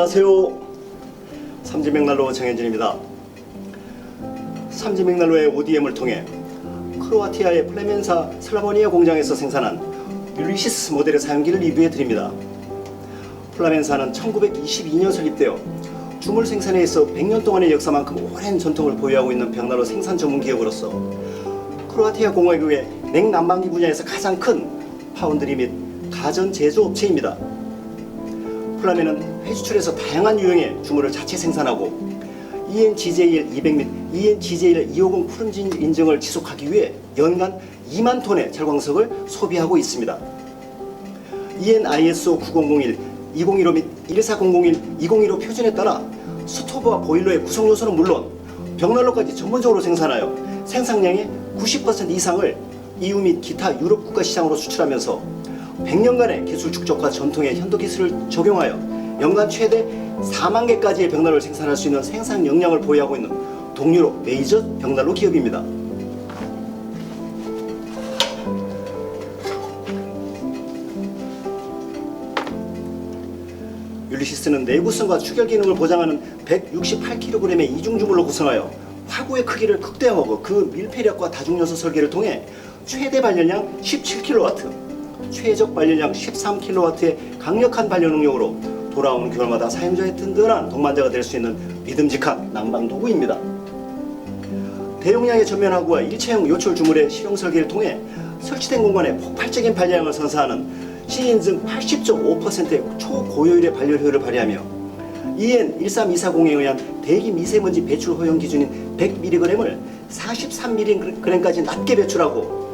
안녕하세요. 삼지맥난로 정현진입니다. 삼지맥난로의 ODM을 통해 크로아티아의 플레멘사 슬라보니아 공장에서 생산한 율리시스 모델의 사용기를 리뷰해 드립니다. 플라멘사는 1922년 설립되어 주물 생산에 있어 100년 동안의 역사만큼 오랜 전통을 보유하고 있는 벽난로 생산 전문 기업으로서 크로아티아 공화국의 냉난방기 분야에서 가장 큰 파운드리 및 가전 제조업체입니다. 플라멘은 회수출에서 다양한 유형의 주물을 자체 생산하고 EN-GJ1 200 및 EN-GJ1 250 푸른진 인증을 지속하기 위해 연간 2만 톤의 철광석을 소비하고 있습니다. EN-ISO 9001, 2015 및 14001, 2015 표준에 따라 스토브와 보일러의 구성 요소는 물론 벽난로까지 전문적으로 생산하여 생산량의 90% 이상을 EU 및 기타 유럽 국가 시장으로 수출하면서 100년간의 기술 축적과 전통의 현도 기술을 적용하여 연간 최대 4만 개까지의 벽난로를 생산할 수 있는 생산 역량을 보유하고 있는 동유럽 메이저 벽난로 기업입니다. 율리시스는 내구성과 추결 기능을 보장하는 168kg의 이중주물로 구성하여 화구의 크기를 극대화하고 그 밀폐력과 다중요소 설계를 통해 최대 발열량 17kW, 최적 발열량 13kW의 강력한 발열 능력으로 돌아오는 겨울마다 사용자의 든든한 동반자가 될 수 있는 믿음직한 난방 도구입니다. 대용량의 전면 화구와 일체형 요철 주물의 실용 설계를 통해 설치된 공간에 폭발적인 발열량을 선사하는 CE-인증 80.5%의 초고효율의 발열 효율을 발휘하며 EN13240에 의한 대기 미세먼지 배출 허용 기준인 100mg을 43mg까지 낮게 배출하고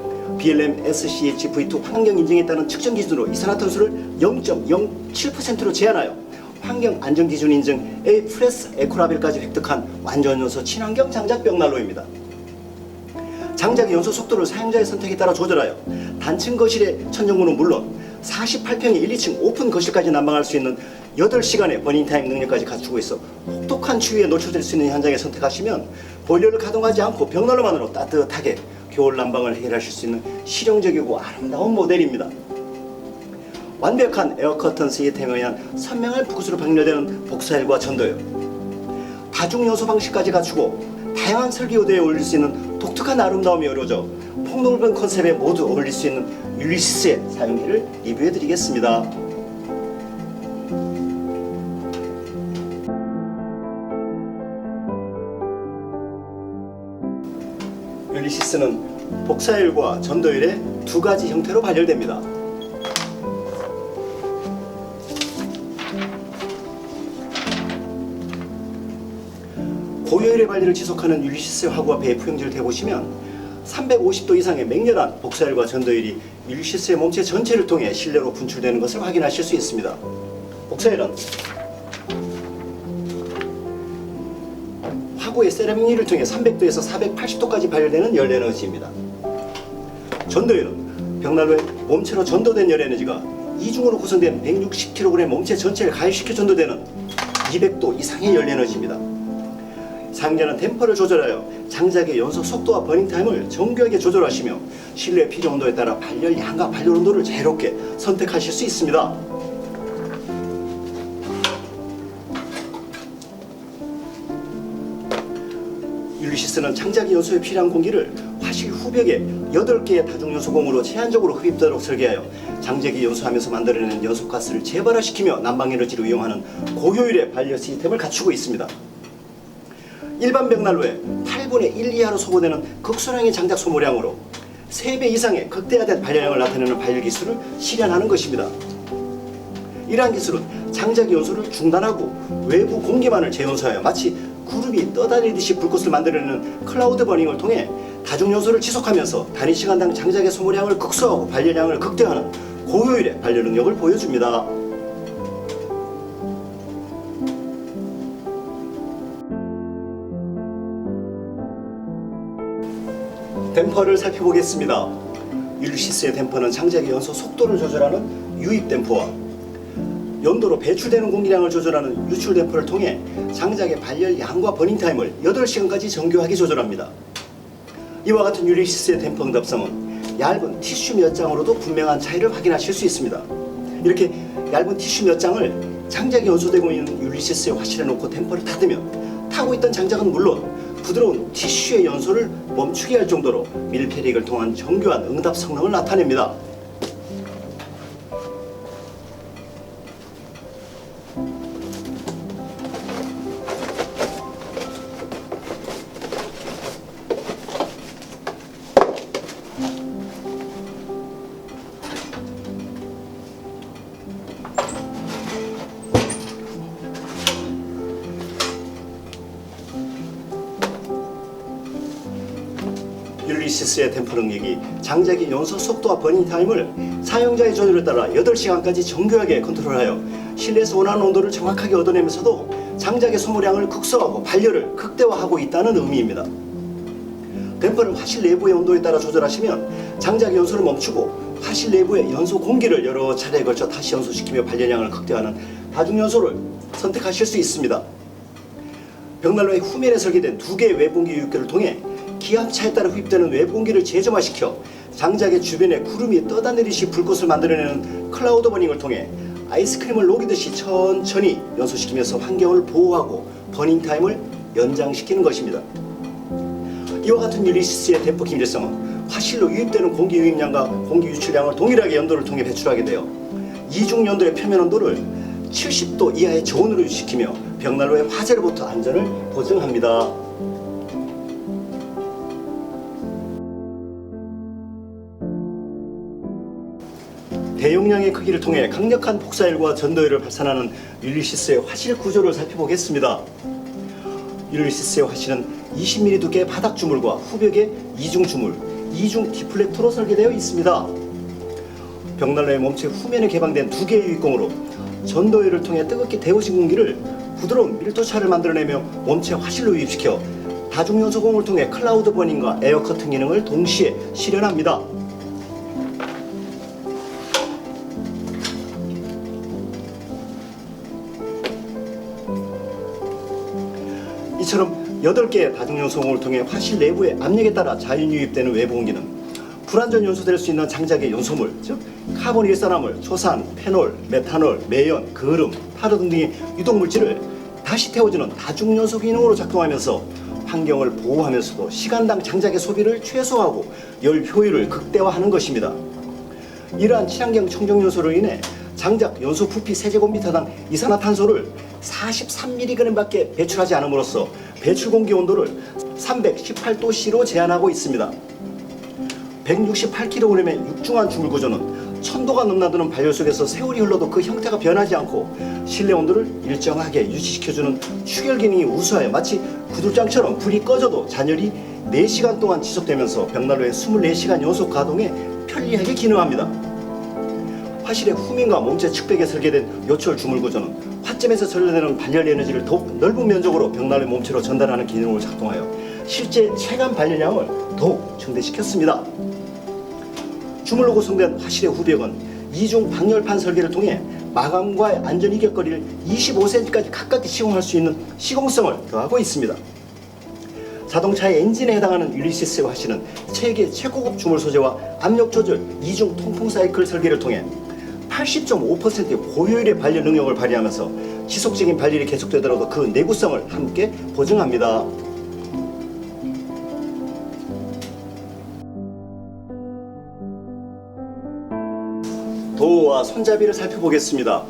BLM SCHV2 환경 인증에 따른 측정 기준으로 이산화탄소를 0.07%로 제한하여 환경 안전 기준 인증 A 플러스 에코라벨까지 획득한 완전 연소 친환경 장작 벽난로입니다. 장작의 연소 속도를 사용자의 선택에 따라 조절하여 단층 거실의 천정구는 물론 48평의 1, 2층 오픈 거실까지 난방할 수 있는 8시간의 버닝타임 능력까지 갖추고 있어 혹독한 추위에 노출될 수 있는 현장에 선택하시면 보일러를 가동하지 않고 벽난로만으로 따뜻하게 겨울 난방을 해결하실 수 있는 실용적이고 아름다운 모델입니다. 완벽한 에어커튼 시스템에 의한 선명한 붓으로 방열되는 복사열과 전도열, 다중요소 방식까지 갖추고 다양한 설계도에 어울릴 수 있는 독특한 아름다움이 이루어져 폭넓은 컨셉에 모두 어울릴 수 있는 율리시스의 사용기를 리뷰해 드리겠습니다. 율리시스는 복사열과 전도열의 두 가지 형태로 발열됩니다. 고효율의 발열을 지속하는 율리시스 화구 앞에 F형질을 대보시면 350도 이상의 맹렬한 복사열과 전도열이 율리시스의 몸체 전체를 통해 실내로 분출되는 것을 확인하실 수 있습니다. 복사열은 화구의 세라믹 를 통해 300도에서 480도까지 발열되는 열 에너지입니다. 전도열은 벽난로의 몸체로 전도된 열 에너지가 이중으로 구성된 160kg 몸체 전체를 가열시켜 전도되는 200도 이상의 열 에너지입니다. 사용자는 댐퍼를 조절하여 장작의 연소 속도와 버닝타임을 정교하게 조절하시며 실내 필요 온도에 따라 발열량과 발열 온도를 자유롭게 선택하실 수 있습니다. 율리시스는 장작의 연소에 필요한 공기를 화실 후벽에 8개의 다중연소공으로 제한적으로 흡입되도록 설계하여 장작이 연소하면서 만들어내는 연소가스를 재발화시키며 난방에너지를 이용하는 고효율의 발열 시스템을 갖추고 있습니다. 일반 벽난로의 8분의 1 이하로 소모되는 극소량의 장작 소모량으로 3배 이상의 극대화된 발열량을 나타내는 발열 기술을 실현하는 것입니다. 이러한 기술은 장작의 연소를 중단하고 외부 공기만을 재연소하여 마치 구름이 떠다니듯이 불꽃을 만들어내는 클라우드 버닝을 통해 다중연소를 지속하면서 단위 시간당 장작의 소모량을 극소화하고 발열량을 극대화하는 고효율의 발열 능력을 보여줍니다. 댐퍼를 살펴보겠습니다. 율리시스의 댐퍼는 장작의 연소 속도를 조절하는 유입 댐퍼와 연도로 배출되는 공기량을 조절하는 유출 댐퍼를 통해 장작의 발열량과 버닝타임을 8시간까지 정교하게 조절합니다. 이와 같은 율리시스의 댐퍼 응답성은 얇은 티슈 몇 장으로도 분명한 차이를 확인하실 수 있습니다. 이렇게 얇은 티슈 몇 장을 장작이 연소되고 있는 율리시스의 화실에 놓고 댐퍼를 닫으면 타고 있던 장작은 물론 부드러운 티슈의 연소를 멈추게 할 정도로 밀폐력을 통한 정교한 응답 성능을 나타냅니다. 율리시스의 댐퍼 능력이 장작의 연소 속도와 버닝 타임을 사용자의 조절에 따라 8시간까지 정교하게 컨트롤하여 실내에서 원하는 온도를 정확하게 얻어내면서도 장작의 소모량을 극소화하고 발열을 극대화하고 있다는 의미입니다. 댐퍼를 화실 내부의 온도에 따라 조절하시면 장작의 연소를 멈추고 화실 내부의 연소 공기를 여러 차례에 걸쳐 다시 연소시키며 발열량을 극대화하는 다중연소를 선택하실 수 있습니다. 벽난로의 후면에 설계된 2개의 외봉기 유입기를 통해 기압차에 따라 흡입되는 외봉기를 재점화시켜 장작의 주변에 구름이 떠다니듯이 불꽃을 만들어내는 클라우드 버닝을 통해 아이스크림을 녹이듯이 천천히 연소시키면서 환경을 보호하고 버닝 타임을 연장시키는 것입니다. 이와 같은 율리시스의 댐퍼 기밀성은 화실로 유입되는 공기 유입량과 공기 유출량을 동일하게 연도를 통해 배출하게 되어 이중 연도의 표면 온도를 70도 이하의 저온으로 유지시키며 벽난로의 화재로부터 안전을 보증합니다. 대용량의 크기를 통해 강력한 폭사열과 전도열을 발산하는 율리시스의 화실 구조를 살펴보겠습니다. 율리시스의 화실은 20mm 두께의 바닥 주물과 후벽의 이중 주물, 이중 디플렉터로 설계되어 있습니다. 벽난로의 몸체 후면에 개방된 2개의 유입공으로 전도열을 통해 뜨겁게 데워진 공기를 부드러운 밀도차를 만들어내며 몸체 화실로 유입시켜 다중연소공을 통해 클라우드 버닝과 에어 커튼 기능을 동시에 실현합니다. 이처럼 8개의 다중연소공을 통해 화실 내부의 압력에 따라 자연유입되는 외부공기는 불완전 연소될 수 있는 장작의 연소물, 즉 카본 일산화물, 초산, 페놀, 메탄올, 매연, 거름, 타르 등등의 유독물질을 다시 태워주는 다중연소 기능으로 작동하면서 환경을 보호하면서도 시간당 장작의 소비를 최소화하고 열 효율을 극대화하는 것입니다. 이러한 친환경 청정연소로 인해 장작 연소 부피 세제곱미터당 이산화탄소를 43mg밖에 배출하지 않음으로써 배출 공기 온도를 318도C로 제한하고 있습니다. 168kg의 육중한 주물 구조는 1000도가 넘나드는 발열 속에서 세월이 흘러도 그 형태가 변하지 않고 실내 온도를 일정하게 유지시켜주는 추결 기능이 우수하여 마치 구들장처럼 불이 꺼져도 잔열이 4시간 동안 지속되면서 벽난로의 24시간 연속 가동에 편리하게 기능합니다. 화실의 후면과 몸체 측벽에 설계된 요철 주물 구조는 화점에서 전려되는 발열 에너지를 더욱 넓은 면적으로 벽난로의 몸체로 전달하는 기능으로 작동하여 실제 체감 발열량을 더욱 증대시켰습니다. 주물로 구성된 화실의 후벽은 이중 방열판 설계를 통해 마감과의 안전 이격거리를 25cm까지 가깝게 시공할 수 있는 시공성을 더하고 있습니다. 자동차의 엔진에 해당하는 율리시스의 화실은 세계 최고급 주물 소재와 압력 조절 이중 통풍 사이클 설계를 통해 80.5%의 고효율의 발열 능력을 발휘하면서 지속적인 발열이 계속되더라도 그 내구성을 함께 보증합니다. 도어와 손잡이를 살펴보겠습니다.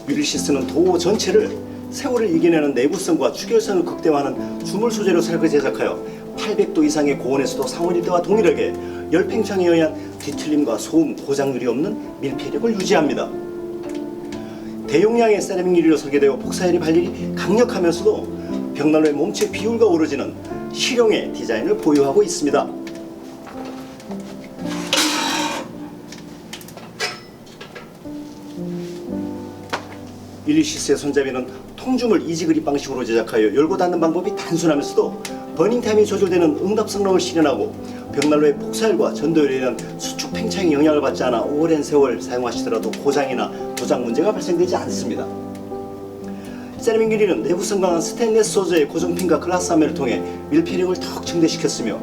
율리시스는 도어 전체를 세월을 이겨내는 내구성과 추결성을 극대화하는 주물 소재로 설계 제작하여 800도 이상의 고온에서도 상온일 때와 동일하게 열팽창에 의한 뒤틀림과 소음, 고장률이 없는 밀폐력을 유지합니다. 대용량의 세라믹 유리로 설계되어 폭사열이 발열이 강력하면서도 벽난로의 몸체 비율과 어우러지는 실용의 디자인을 보유하고 있습니다. 율리시스의 손잡이는 통주물 이지 그립 방식으로 제작하여 열고 닫는 방법이 단순하면서도 버닝타임이 조절되는 응답 성능을 실현하고 벽난로의 폭사열과 전도열에 대한 수축 팽창의 영향을 받지 않아 오랜 세월 사용하시더라도 고장이나 도장 문제가 발생되지 않습니다. 세라믹 유리는 내구성 강한 스테인리스 소재의 고정핀과 글라스 함매를 통해 밀폐력을 더욱 증대시켰으며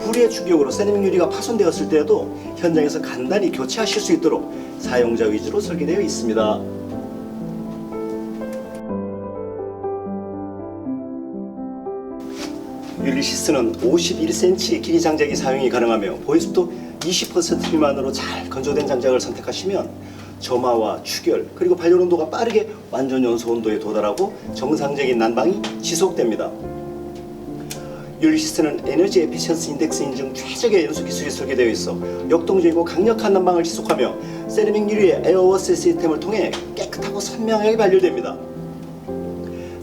불의 충격으로 세라믹 유리가 파손되었을 때에도 현장에서 간단히 교체하실 수 있도록 사용자 위주로 설계되어 있습니다. 율리시스는 51cm 길이 장작이 사용이 가능하며 보유습도 20% 미만으로 잘 건조된 장작을 선택하시면 점화와 축열 그리고 발열 온도가 빠르게 완전 연소 온도에 도달하고 정상적인 난방이 지속됩니다. 율리시스는 에너지 에피션시 인덱스 인증 최적의 연소 기술이 설계되어 있어 역동적이고 강력한 난방을 지속하며 세라믹 유리의 에어워스 시스템을 통해 깨끗하고 선명하게 발열됩니다.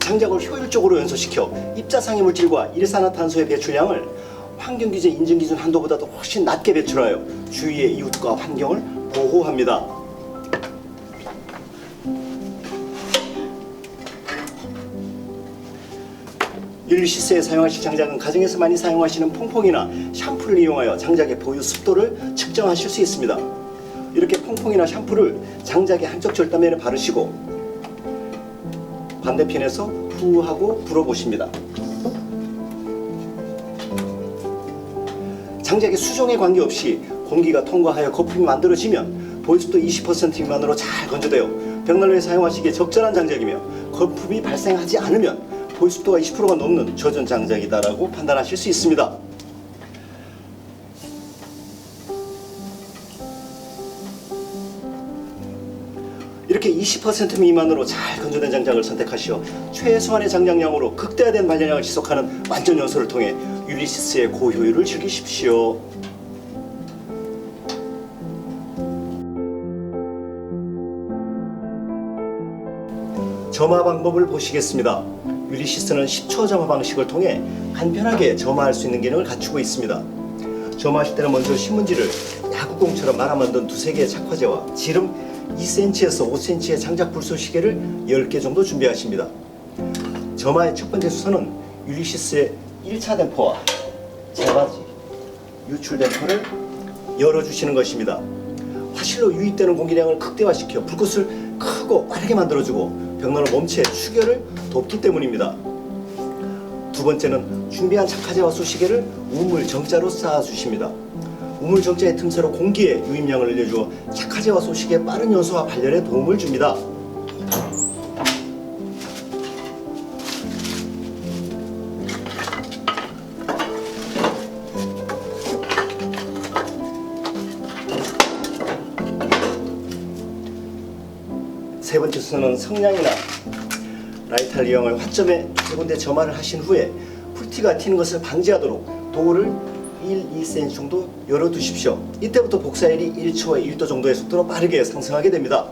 장작을 효율적으로 연소시켜 입자상의 물질과 일산화탄소의 배출량을 환경규제 인증기준 한도보다도 훨씬 낮게 배출하여 주위의 이웃과 환경을 보호합니다. 율리시스에 사용하실 장작은 가정에서 많이 사용하시는 퐁퐁이나 샴푸를 이용하여 장작의 보유 습도를 측정하실 수 있습니다. 이렇게 퐁퐁이나 샴푸를 장작의 한쪽 절단면에 바르시고 반대편에서 후 하고 불어보십니다. 장작의 수종에 관계없이 공기가 통과하여 거품이 만들어지면 보유습도 20% 미만으로 잘 건조되어 벽난로에 사용하시기에 적절한 장작이며 거품이 발생하지 않으면 보유습도가 20%가 넘는 저전 장작이다라고 판단하실 수 있습니다. 이렇게 20% 미만으로 잘 건조된 장작을 선택하시어 최소한의 장작량으로 극대화된 발열량을 지속하는 완전 연소를 통해 율리시스의 고효율을 즐기십시오. 점화 방법을 보시겠습니다. 율리시스는 10초 점화 방식을 통해 간편하게 점화할 수 있는 기능을 갖추고 있습니다. 점화하실 때는 먼저 신문지를 야구공처럼 말아 만든 두세 개의 착화제와 지름 2cm에서 5cm의 장작 불소 시계를 10개 정도 준비하십니다. 점화의 첫 번째 순서는 율리시스의 1차 댐퍼와 제바지, 유출 댐퍼를 열어주시는 것입니다. 화실로 유입되는 공기량을 극대화시켜 불꽃을 크고 빠르게 만들어주고 벽난로 몸체의 축열을 돕기 때문입니다. 두 번째는 준비한 착화제와 소시계를 우물 정자로 쌓아주십니다. 우물 정자의 틈새로 공기의 유입량을 늘려주어 착화제와 소시계의 빠른 연소와 발열에 도움을 줍니다. 세 번째 순서는 성냥이나 라이터를 이용하여 화점에 세 군데 점화를 하신 후에 풀티가 튀는 것을 방지하도록 도우를 1-2cm 정도 열어두십시오. 이때부터 복사열이 1초에 1도 정도의 속도로 빠르게 상승하게 됩니다.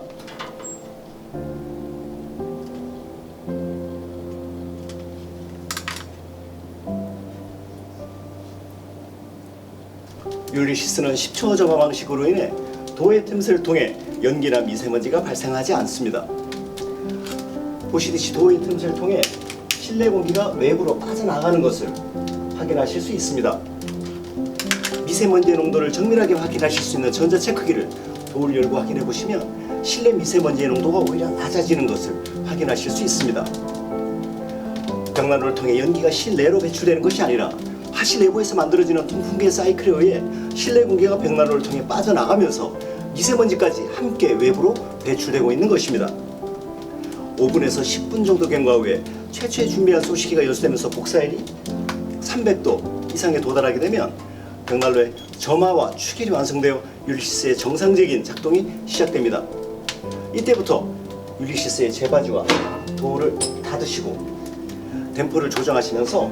율리시스는 10초 점화 방식으로 인해 도의 틈새를 통해 연기나 미세먼지가 발생하지 않습니다. 보시듯이 도의 틈새를 통해 실내 공기가 외부로 빠져나가는 것을 확인하실 수 있습니다. 미세먼지의 농도를 정밀하게 확인하실 수 있는 전자체크기를 도를 열고 확인해 보시면 실내 미세먼지의 농도가 오히려 낮아지는 것을 확인하실 수 있습니다. 벽난로를 통해 연기가 실내로 배출되는 것이 아니라 화실 내부에서 만들어지는 통풍기의 사이클에 의해 실내 공기가 벽난로를 통해 빠져나가면서 미세먼지까지 함께 외부로 배출되고 있는 것입니다. 5분에서 10분 정도 경과 후에 최초에 준비한 소시기가 연소되면서 복사열이 300도 이상에 도달하게 되면 벽난로의 점화와 축열이 완성되어 율리시스의 정상적인 작동이 시작됩니다. 이때부터 율리시스의 제바지와 도우를 닫으시고 댐퍼를 조정하시면서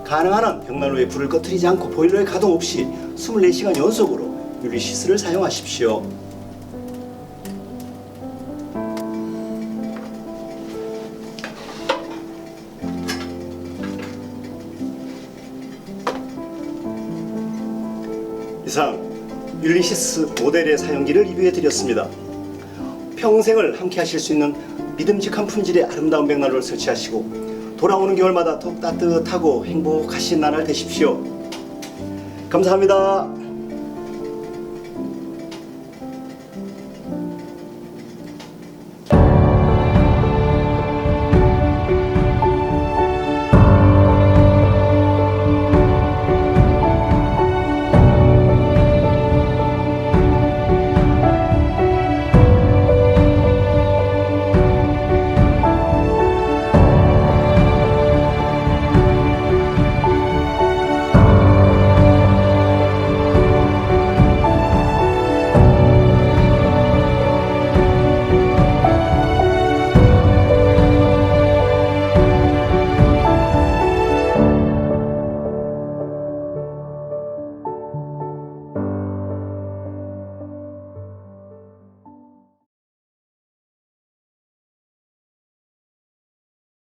가능한 한 벽난로에 불을 꺼뜨리지 않고 보일러의 가동 없이 24시간 연속으로 율리시스를 사용하십시오. 이상 율리시스 모델의 사용기를 리뷰해 드렸습니다. 평생을 함께 하실 수 있는 믿음직한 품질의 아름다운 벽난로를 설치하시고 돌아오는 겨울마다 더욱 따뜻하고 행복하신 나날 되십시오. 감사합니다.